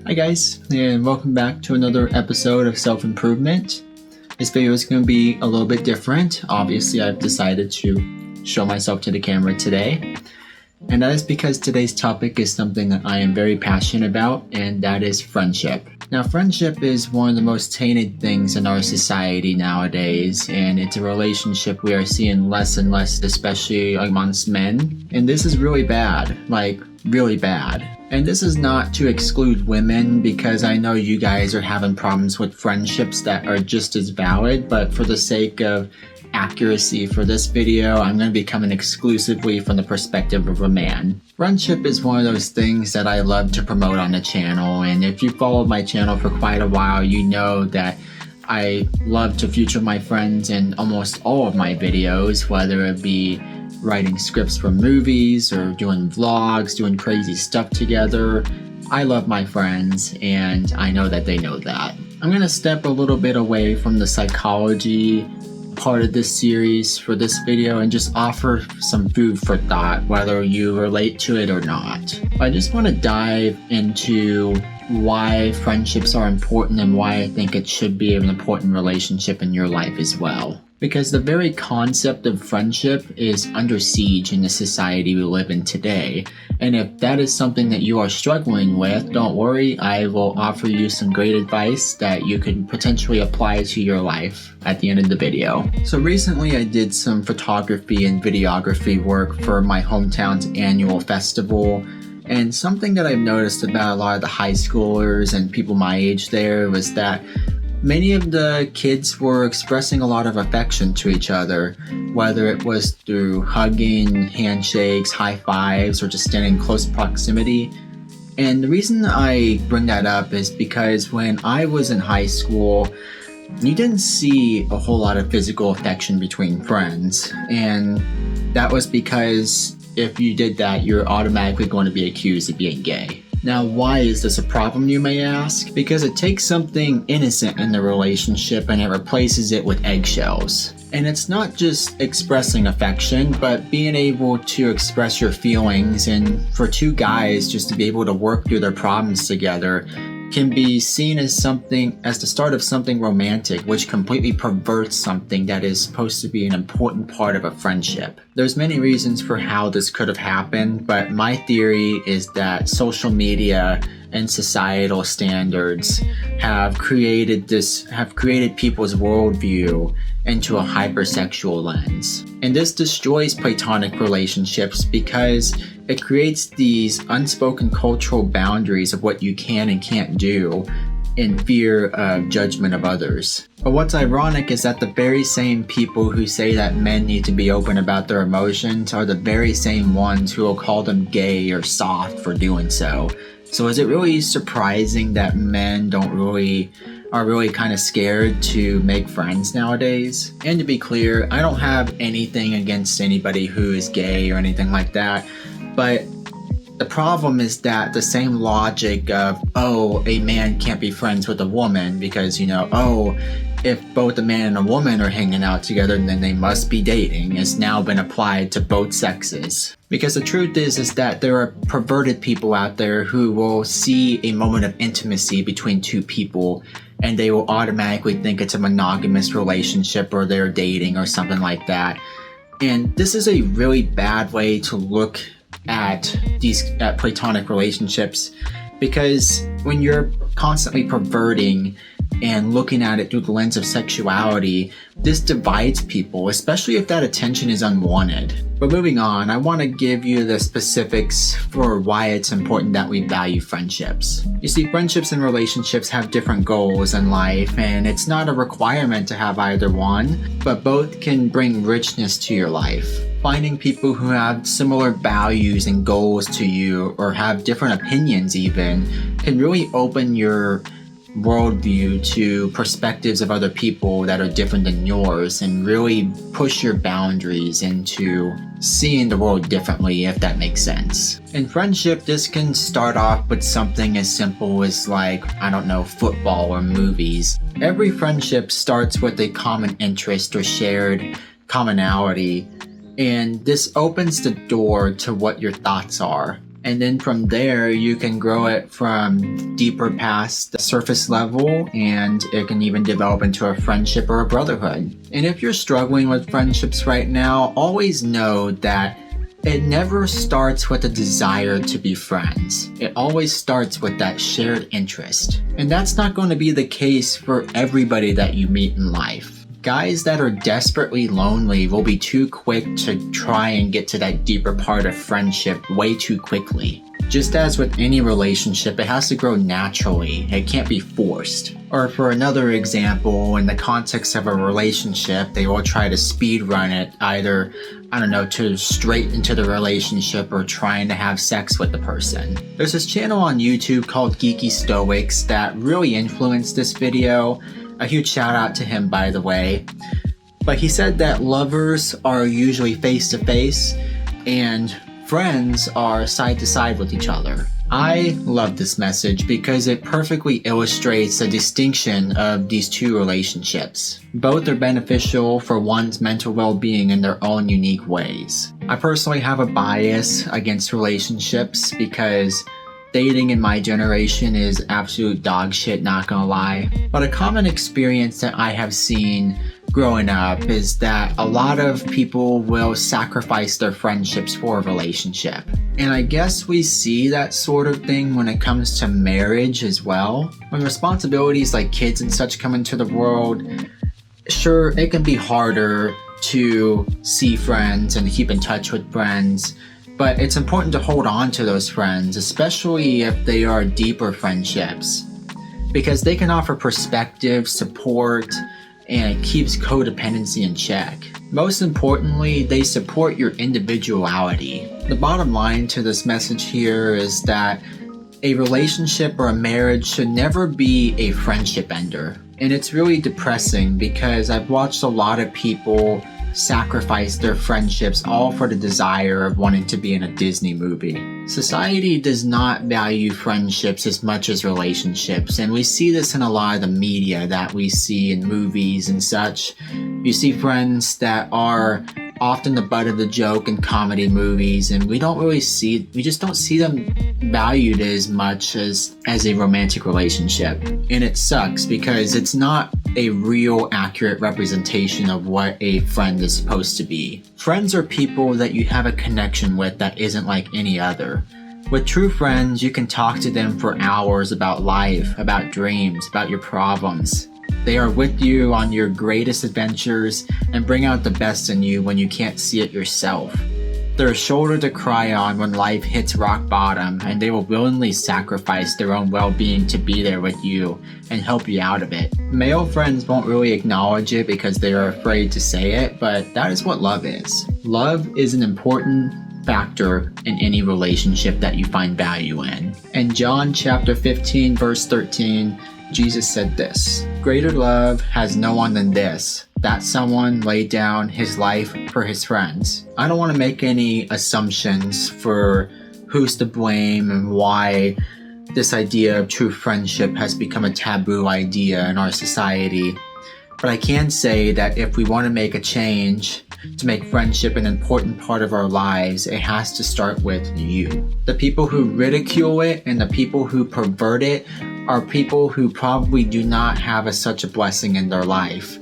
Hi guys, and welcome back to another episode of Self-Improvement. This video is going to be a little bit different. Obviously, I've decided to show myself to the camera today. And that is because today's topic is something that I am very passionate about, and that is friendship. Now, friendship is one of the most tainted things in our society nowadays, and it's a relationship we are seeing less and less, especially amongst men. And this is really bad, like really bad. And this is not to exclude women, because I know you guys are having problems with friendships that are just as valid, but for the sake of accuracy for this video, I'm going to be coming exclusively from the perspective of a man. Friendship is one of those things that I love to promote on the channel, and if you followed my channel for quite a while, you know that I love to feature my friends in almost all of my videos, whether it be writing scripts for movies or doing vlogs, doing crazy stuff together. I love my friends, and I know that they know that. I'm going to step a little bit away from the psychology part of this series for this video and just offer some food for thought, whether you relate to it or not. I just want to dive into why friendships are important and why I think it should be an important relationship in your life as well. Because the very concept of friendship is under siege in the society we live in today. And if that is something that you are struggling with, don't worry, I will offer you some great advice that you can potentially apply to your life at the end of the video. So recently I did some photography and videography work for my hometown's annual festival. And something that I've noticed about a lot of the high schoolers and people my age there was that many of the kids were expressing a lot of affection to each other, whether it was through hugging, handshakes, high fives, or just standing in close proximity. And the reason I bring that up is because when I was in high school, you didn't see a whole lot of physical affection between friends. And that was because if you did that, you're automatically going to be accused of being gay. Now, why is this a problem, you may ask? Because it takes something innocent in the relationship and it replaces it with eggshells. And it's not just expressing affection, but being able to express your feelings, and for two guys just to be able to work through their problems together can be seen as the start of something romantic, which completely perverts something that is supposed to be an important part of a friendship. There's many reasons for how this could have happened, but my theory is that social media and societal standards have created people's worldview into a hypersexual lens. And this destroys platonic relationships because it creates these unspoken cultural boundaries of what you can and can't do in fear of judgment of others. But what's ironic is that the very same people who say that men need to be open about their emotions are the very same ones who will call them gay or soft for doing so. So is it really surprising that men are really kind of scared to make friends nowadays? And to be clear, I don't have anything against anybody who is gay or anything like that, but the problem is that the same logic of, oh, a man can't be friends with a woman because, if both a man and a woman are hanging out together, then they must be dating, has now been applied to both sexes. Because the truth is that there are perverted people out there who will see a moment of intimacy between two people and they will automatically think it's a monogamous relationship or they're dating or something like that. And this is a really bad way to look at platonic relationships, because when you're constantly perverting and looking at it through the lens of sexuality, this divides people, especially if that attention is unwanted. But moving on, I want to give you the specifics for why it's important that we value friendships. You see, friendships and relationships have different goals in life, and it's not a requirement to have either one, but both can bring richness to your life. Finding people who have similar values and goals to you, or have different opinions even, can really open your worldview to perspectives of other people that are different than yours and really push your boundaries into seeing the world differently, if that makes sense. In friendship, this can start off with something as simple as football or movies. Every friendship starts with a common interest or shared commonality, and this opens the door to what your thoughts are. And then from there, you can grow it from deeper past the surface level, and it can even develop into a friendship or a brotherhood. And if you're struggling with friendships right now, always know that it never starts with a desire to be friends. It always starts with that shared interest. And that's not going to be the case for everybody that you meet in life. Guys that are desperately lonely will be too quick to try and get to that deeper part of friendship way too quickly. Just as with any relationship, it has to grow naturally. It can't be forced. Or for another example, in the context of a relationship, they will try to speed run it, either, to straight into the relationship or trying to have sex with the person. There's this channel on YouTube called Geeky Stoics that really influenced this video. A huge shout out to him, by the way. But he said that lovers are usually face to face and friends are side to side with each other. I love this message because it perfectly illustrates the distinction of these two relationships. Both are beneficial for one's mental well-being in their own unique ways. I personally have a bias against relationships because dating in my generation is absolute dog shit, not gonna lie. But a common experience that I have seen growing up is that a lot of people will sacrifice their friendships for a relationship. And I guess we see that sort of thing when it comes to marriage as well. When responsibilities like kids and such come into the world, sure, it can be harder to see friends and keep in touch with friends. But it's important to hold on to those friends, especially if they are deeper friendships, because they can offer perspective, support, and it keeps codependency in check. Most importantly, they support your individuality. The bottom line to this message here is that a relationship or a marriage should never be a friendship ender. And it's really depressing because I've watched a lot of people sacrifice their friendships all for the desire of wanting to be in a Disney movie. Society does not value friendships as much as relationships, and we see this in a lot of the media that we see in movies and such. You see friends that are often the butt of the joke in comedy movies, and we just don't see them valued as much as a romantic relationship. And it sucks because it's not a real accurate representation of what a friend is supposed to be. Friends are people that you have a connection with that isn't like any other. With true friends, you can talk to them for hours about life, about dreams, about your problems. They are with you on your greatest adventures and bring out the best in you when you can't see it yourself. They're a shoulder to cry on when life hits rock bottom, and they will willingly sacrifice their own well-being to be there with you and help you out of it. Male friends won't really acknowledge it because they are afraid to say it, but that is what love is. Love is an important factor in any relationship that you find value in. In John chapter 15, verse 13, Jesus said this: "Greater love has no one than this, that someone laid down his life for his friends." I don't want to make any assumptions for who's to blame and why this idea of true friendship has become a taboo idea in our society. But I can say that if we want to make a change to make friendship an important part of our lives, it has to start with you. The people who ridicule it and the people who pervert it are people who probably do not have such a blessing in their life.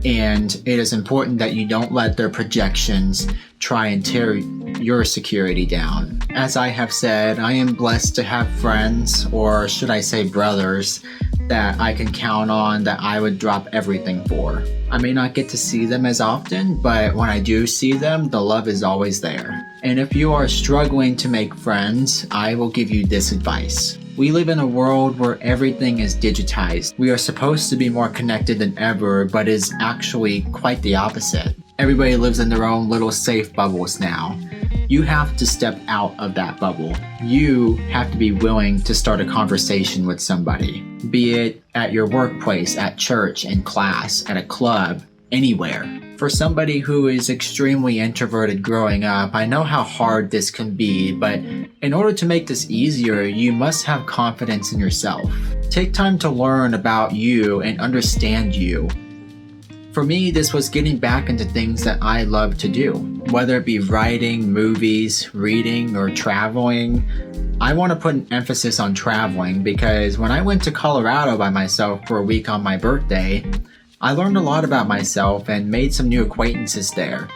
And it is important that you don't let their projections try and tear your security down. As I have said, I am blessed to have friends, or should I say brothers, that I can count on, that I would drop everything for. I may not get to see them as often, but when I do see them, the love is always there. And if you are struggling to make friends, I will give you this advice. We live in a world where everything is digitized. We are supposed to be more connected than ever, but is actually quite the opposite. Everybody lives in their own little safe bubbles now. You have to step out of that bubble. You have to be willing to start a conversation with somebody, be it at your workplace, at church, in class, at a club, anywhere. For somebody who is extremely introverted growing up, I know how hard this can be, but in order to make this easier, you must have confidence in yourself. Take time to learn about you and understand you. For me, this was getting back into things that I love to do, whether it be writing, movies, reading, or traveling. I want to put an emphasis on traveling because when I went to Colorado by myself for a week on my birthday, I learned a lot about myself and made some new acquaintances there.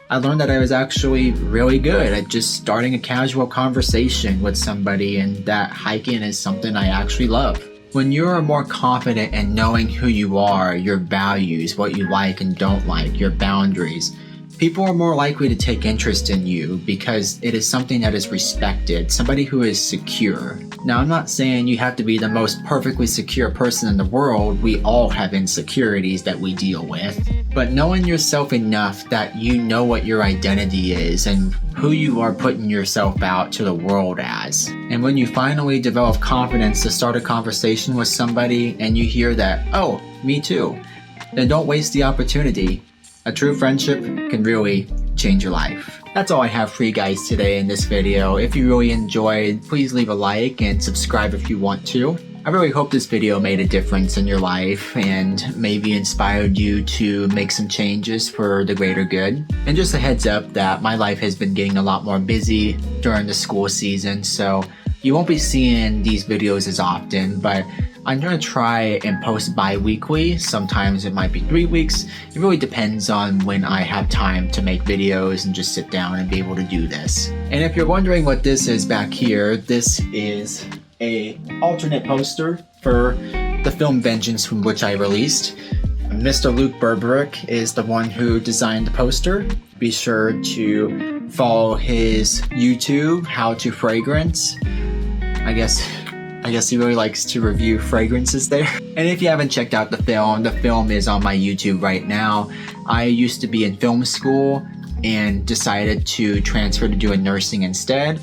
I learned that I was actually really good at just starting a casual conversation with somebody, and that hiking is something I actually love. When you're more confident in knowing who you are, your values, what you like and don't like, your boundaries, people are more likely to take interest in you because it is something that is respected, somebody who is secure. Now, I'm not saying you have to be the most perfectly secure person in the world. We all have insecurities that we deal with. But knowing yourself enough that you know what your identity is and who you are putting yourself out to the world as. And when you finally develop confidence to start a conversation with somebody and you hear that, oh, me too, then don't waste the opportunity. A true friendship can really change your life. That's all I have for you guys today in this video. If you really enjoyed, please leave a like and subscribe if you want to. I really hope this video made a difference in your life and maybe inspired you to make some changes for the greater good. And just a heads up that my life has been getting a lot more busy during the school season, so you won't be seeing these videos as often, but I'm going to try and post bi-weekly. Sometimes it might be 3 weeks. It really depends on when I have time to make videos and just sit down and be able to do this. And if you're wondering what this is back here, this is a alternate poster for the film Vengeance, from which I released. Mr. Luke Berberick is the one who designed the poster. Be sure to follow his YouTube, How to Fragrance. I guess he really likes to review fragrances there. And if you haven't checked out the film is on my YouTube right now. I used to be in film school and decided to transfer to doing nursing instead.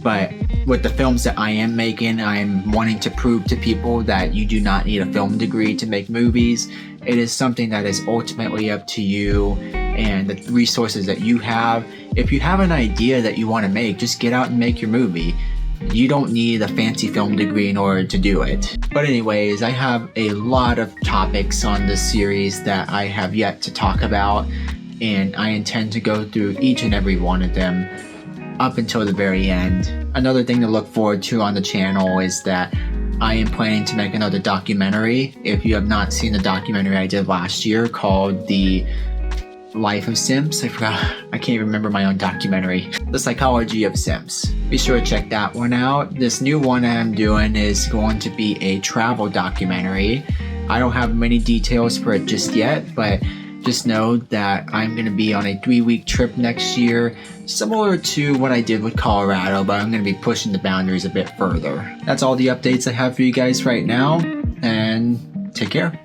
But with the films that I am making, I'm wanting to prove to people that you do not need a film degree to make movies. It is something that is ultimately up to you and the resources that you have. If you have an idea that you want to make, just get out and make your movie. You don't need a fancy film degree in order to do it. But anyways, I have a lot of topics on this series that I have yet to talk about, and I intend to go through each and every one of them up until the very end. Another thing to look forward to on the channel is that I am planning to make another documentary. If you have not seen the documentary I did last year called The Life of Simps, I can't even remember my own documentary. The Psychology of Simps. Be sure to check that one out. This new one I'm doing is going to be a travel documentary. I don't have many details for it just yet, but just know that I'm going to be on a 3-week trip next year, similar to what I did with Colorado, but I'm going to be pushing the boundaries a bit further. That's all the updates I have for you guys right now, and take care.